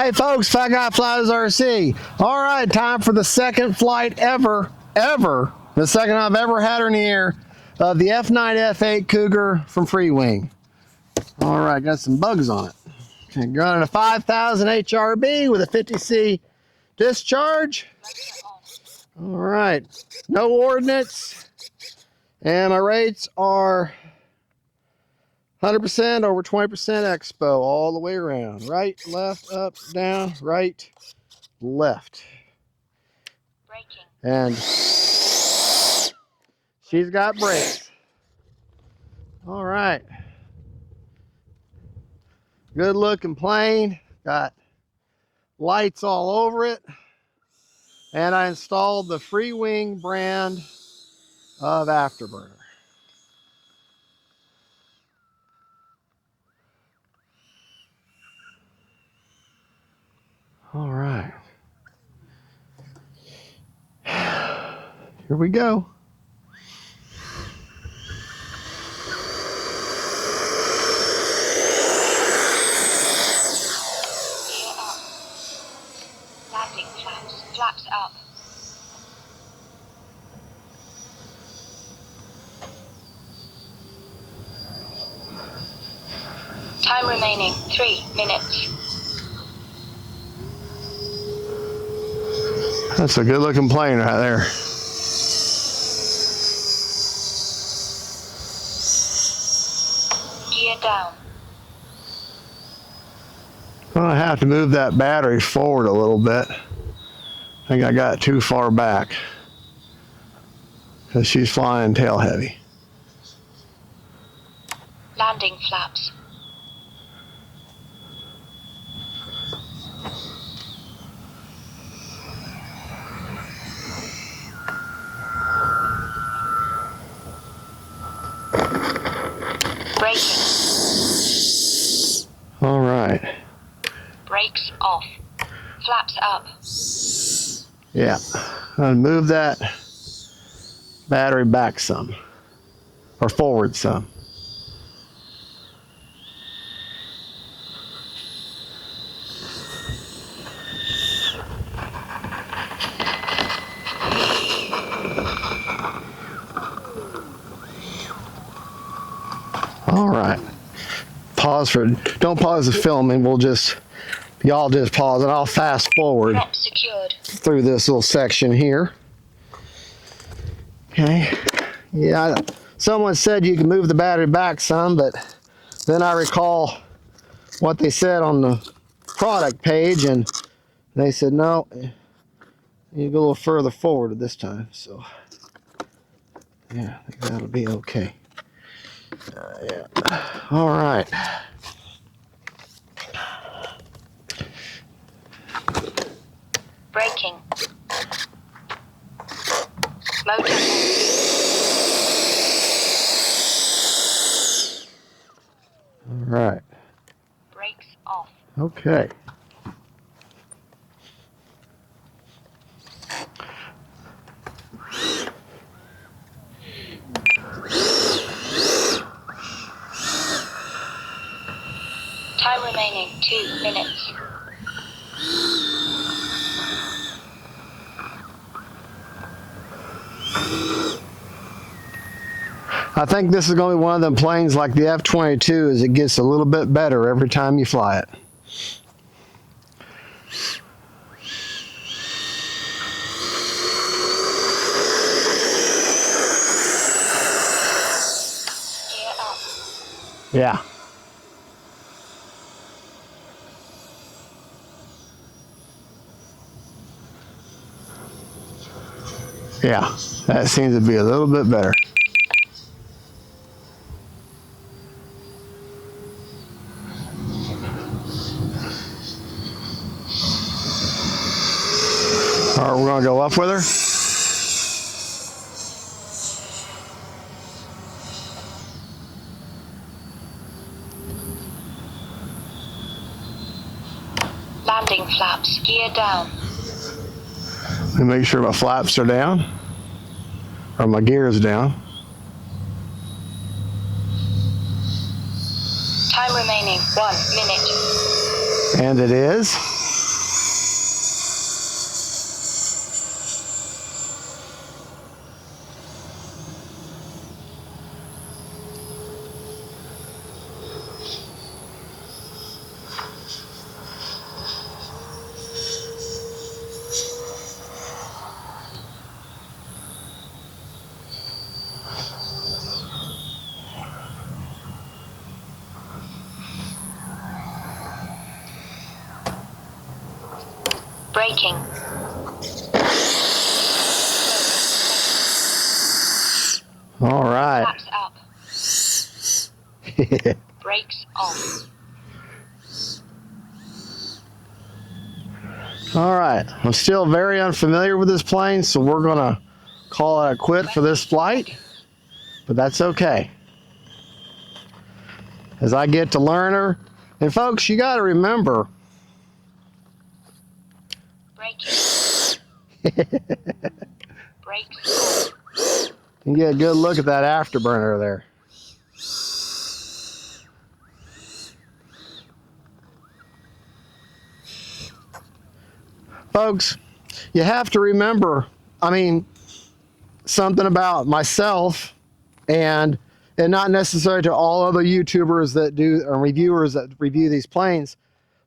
Hey folks, Fat Guy Flies RC. All right, time for the second flight ever, the second I've ever had her in the air, of the F9F-8 Cougar from FREEWING. All right, got some bugs on it. Okay, running a 5000 HRB with a 50C discharge. All right, no ordnance, and my rates are 100% over 20% expo all the way around. Right, left, up, down, right, left. Braking. And she's got brakes. All right. Good looking plane. Got lights all over it. And I installed the FREEWING brand of afterburner. All right. Here we go. Gear up. Landing flaps. Flaps up. Time remaining 3 minutes. That's a good looking plane right there. Gear down. I'm gonna have to move that battery forward a little bit. I think I got too far back because she's flying tail heavy. Landing flaps. Braking. All right. Brakes off. Flaps up. Yeah. I'll move that battery back some, or forward some. All right. Don't pause the filming. Y'all just pause and I'll fast forward Not secured. through this little section here. Okay. Yeah, someone said you can move the battery back some, but then I recall what they said on the product page, and they said, no, you go a little further forward this time. So, yeah, I think that'll be okay. Yeah. All right. Braking. Motor. All right. Brakes off. Okay. Time remaining 2 minutes. I think this is going to be one of them planes like the F-22, as it gets a little bit better every time you fly it. Gear up. Yeah. Yeah, that seems to be a little bit better. All right, we're gonna go up with her. Landing flaps. Gear down. Let me make sure my flaps are down, or my gear is down. Time remaining 1 minute. And it is. Braking. All right. Flaps up. Brakes off. All right. I'm still very unfamiliar with this plane, so we're going to call it a quit for this flight, but that's okay. As I get to learn her, and folks, you got to remember, Braking. Brakes off. you can get a good look at that afterburner there. Folks, you have to remember, I mean, something about myself and not necessarily to all other YouTubers that do, or reviewers that review these planes,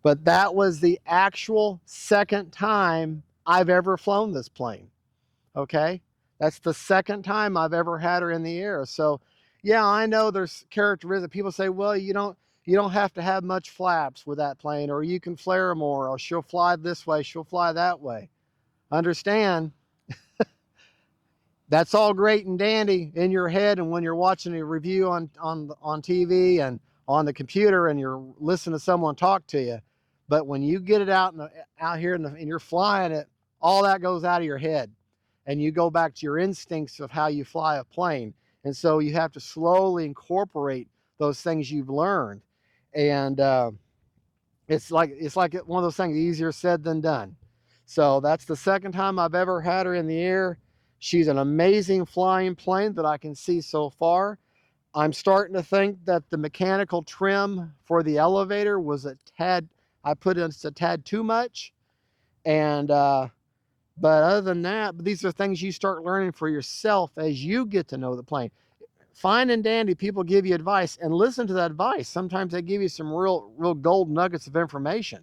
but that was the actual second time I've ever flown this plane, okay? That's the second time I've ever had her in the air. So yeah, I know there's characteristics. People say, well, you don't have to have much flaps with that plane, or you can flare more, or she'll fly this way, she'll fly that way. Understand, that's all great and dandy in your head, and when you're watching a review on TV and on the computer, and you're listening to someone talk to you. But when you get it out here and you're flying it, all that goes out of your head, and you go back to your instincts of how you fly a plane. And so you have to slowly incorporate those things you've learned. And it's like one of those things, easier said than done. So that's the second time I've ever had her in the air. She's an amazing flying plane that I can see so far. I'm starting to think that the mechanical trim for the elevator was a tad, I put in a tad too much. And but other than that, these are things you start learning for yourself as you get to know the plane. Fine and dandy, people give you advice, and listen to that advice. Sometimes they give you some real gold nuggets of information.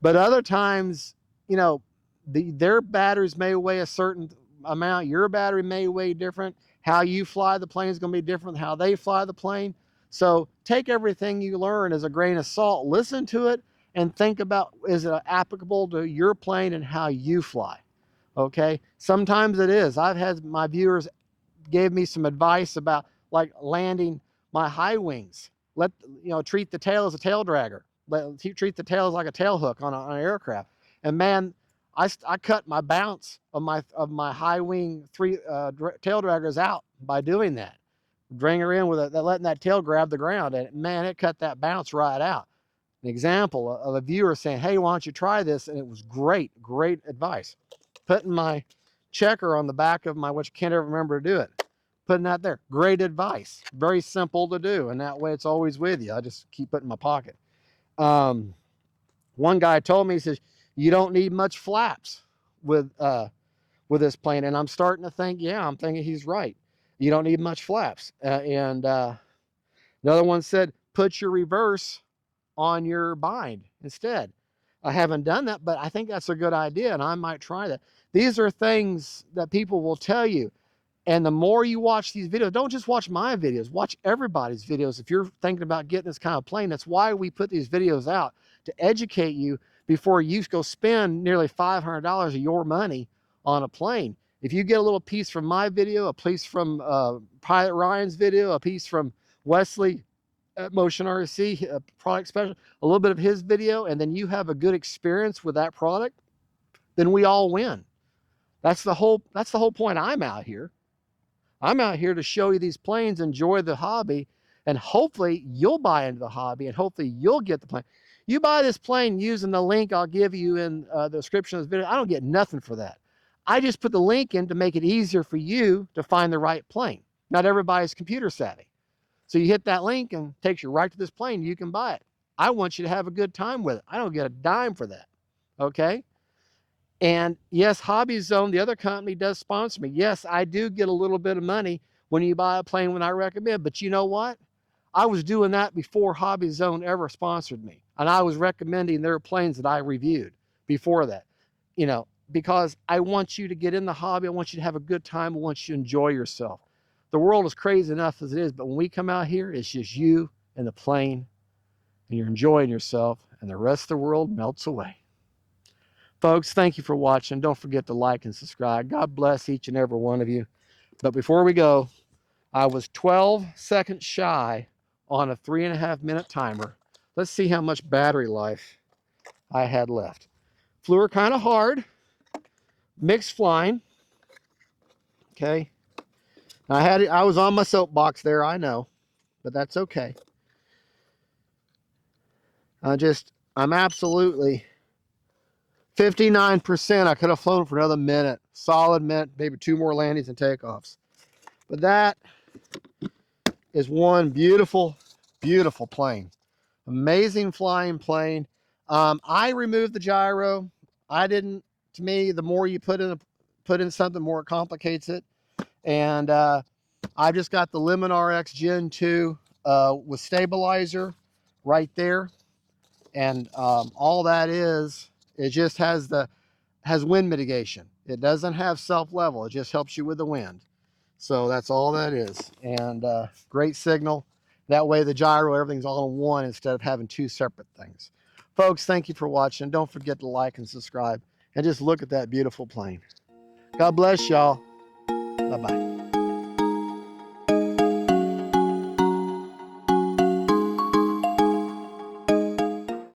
But other times, you know, their batteries may weigh a certain amount. Your battery may weigh different. How you fly the plane is going to be different than how they fly the plane. So take everything you learn as a grain of salt. Listen to it and think about, is it applicable to your plane and how you fly? Okay. Sometimes it is. I've had my viewers gave me some advice about like landing my high wings. Treat the tail as a tail dragger. Treat the tail as like a tail hook on an aircraft. And man, I cut my bounce of my high wing tail draggers out by doing that. Bring her in with letting that tail grab the ground, and man, it cut that bounce right out. An example of a viewer saying, hey, why don't you try this? And it was great advice. Putting my checker on the back of my, which I can't ever remember to do it. Putting that there, great advice. Very simple to do, and that way it's always with you. I just keep it in my pocket. One guy told me, he says, you don't need much flaps with this plane, and I'm starting to think, yeah, I'm thinking he's right. You don't need much flaps. Another one said, put your reverse on your bind instead. I haven't done that, but I think that's a good idea, and I might try that. These are things that people will tell you. And the more you watch these videos, don't just watch my videos, watch everybody's videos. If you're thinking about getting this kind of plane, that's why we put these videos out, to educate you before you go spend nearly $500 of your money on a plane. If you get a little piece from my video, a piece from Pilot Ryan's video, a piece from Wesley at Motion RC, product special, a little bit of his video, and then you have a good experience with that product, then we all win. That's the whole point. I'm out here. I'm out here to show you these planes, enjoy the hobby, and hopefully you'll buy into the hobby, and hopefully you'll get the plane. You buy this plane using the link I'll give you in the description of this video. I don't get nothing for that. I just put the link in to make it easier for you to find the right plane. Not everybody's computer savvy. So you hit that link and it takes you right to this plane. You can buy it. I want you to have a good time with it. I don't get a dime for that. Okay? And yes, Hobby Zone, the other company, does sponsor me. Yes, I do get a little bit of money when you buy a plane when I recommend. But you know what? I was doing that before Hobby Zone ever sponsored me. And I was recommending their planes that I reviewed before that. Because I want you to get in the hobby. I want you to have a good time. I want you to enjoy yourself. The world is crazy enough as it is, but when we come out here, it's just you and the plane, and you're enjoying yourself, and the rest of the world melts away. Folks, thank you for watching. Don't forget to like and subscribe. God bless each and every one of you. But before we go, I was 12 seconds shy on a 3.5-minute timer. Let's see how much battery life I had left. Flew her kind of hard. Mixed flying. Okay. I was on my soapbox there, I know, but that's okay. I'm absolutely 59%. I could have flown for another minute, solid minute, maybe 2 more landings and takeoffs. But that is one beautiful, beautiful plane. Amazing flying plane. I removed the gyro. I didn't. To me, the more you put in something, the more it complicates it. And I've just got the Lemon RX Gen 2 with stabilizer right there. And all that is, it just has wind mitigation. It doesn't have self-level. It just helps you with the wind. So that's all that is. And great signal. That way the gyro, everything's all in one instead of having 2 separate things. Folks, thank you for watching. Don't forget to like and subscribe. And just look at that beautiful plane. God bless y'all. Bye-bye.